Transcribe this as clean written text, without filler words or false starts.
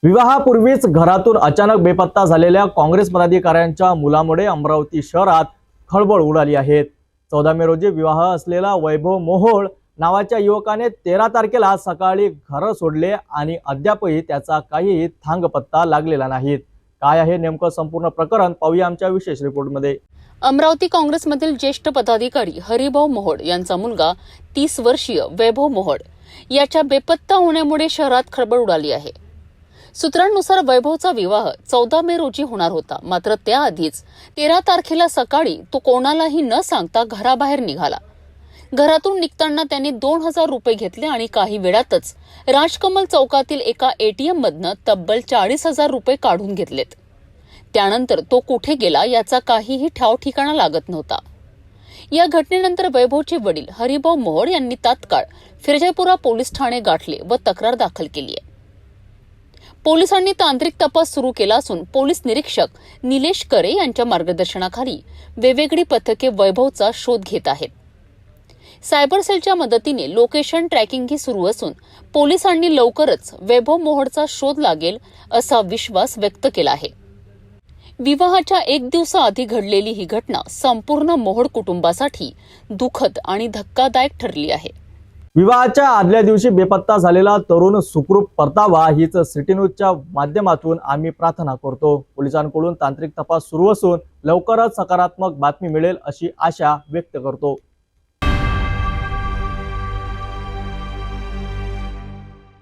विवाहापूर्वीच घरातून अचानक बेपत्ता झालेल्या काँग्रेस पदाधिकाऱ्यांच्या मुलामुळे अमरावती शहरात खळबळ उडाली आहे। 14 मे रोजी विवाह असलेला वैभव मोहोळ नावाच्या युवकाने 13 तारखेला सकाळी घर सोडले आणि अद्यापही त्याचा काहीही थांगपत्ता लागलेला नाही। काय आहे नेमकं संपूर्ण प्रकरण पाहूया आमच्या विशेष रिपोर्टमध्ये। अमरावती काँग्रेसमधील ज्येष्ठ पदाधिकारी हरिभाऊ मोहोळ यांचा मुलगा 30 वर्षीय वैभव मोहोळ याच्या बेपत्ता होण्यामुळे शहरात खळबळ उडाली आहे। सूत्रांनुसार वैभवचा विवाह 14 मे रोजी होणार होता, मात्र त्याआधीच 13 तारखेला सकाळी तो कोणालाही न सांगता घराबाहेर निघाला। घरातून निघताना त्याने 2000 रुपये घेतले आणि काही वेळातच राजकमल चौकातील एका एटीएम मधनं तब्बल 40,000 रुपये काढून घेतलेत। त्यानंतर तो कुठे गेला याचा काहीही ठाव ठिकाणा लागत नव्हता। या घटनेनंतर वैभवचे वडील हरिभाऊ मोहोळ यांनी तात्काळ फिरजापुरा पोलीस ठाणे गाठले व तक्रार दाखल केली आहे। पोलिसांनी तांत्रिक तपास सुरू केला असून पोलीस निरीक्षक निलेश करे यांच्या मार्गदर्शनाखाली वेगवेगळी पथके वैभवचा शोध घेत आहेत। सायबर सेलच्या मदतीने लोकेशन ट्रॅकिंगही सुरू असून पोलिसांनी लवकरच वैभव मोहोळचा शोध लागेल असा विश्वास व्यक्त केला आहे। विवाहाच्या 1 दिवसाआधी घडलेली ही घटना संपूर्ण मोहोळ कुटुंबासाठी दुःखद आणि धक्कादायक ठरली आहे। विवाहाच्या आदल्या दिवशी बेपत्ता झालेला तरुण सुखरूप परतावा हीच सिटी न्यूजच्या माध्यमातून आम्ही प्रार्थना करतो। पोलिसांकडून तांत्रिक तपास सुरू असून लवकरच सकारात्मक बातमी मिळेल अशी आशा व्यक्त करतो।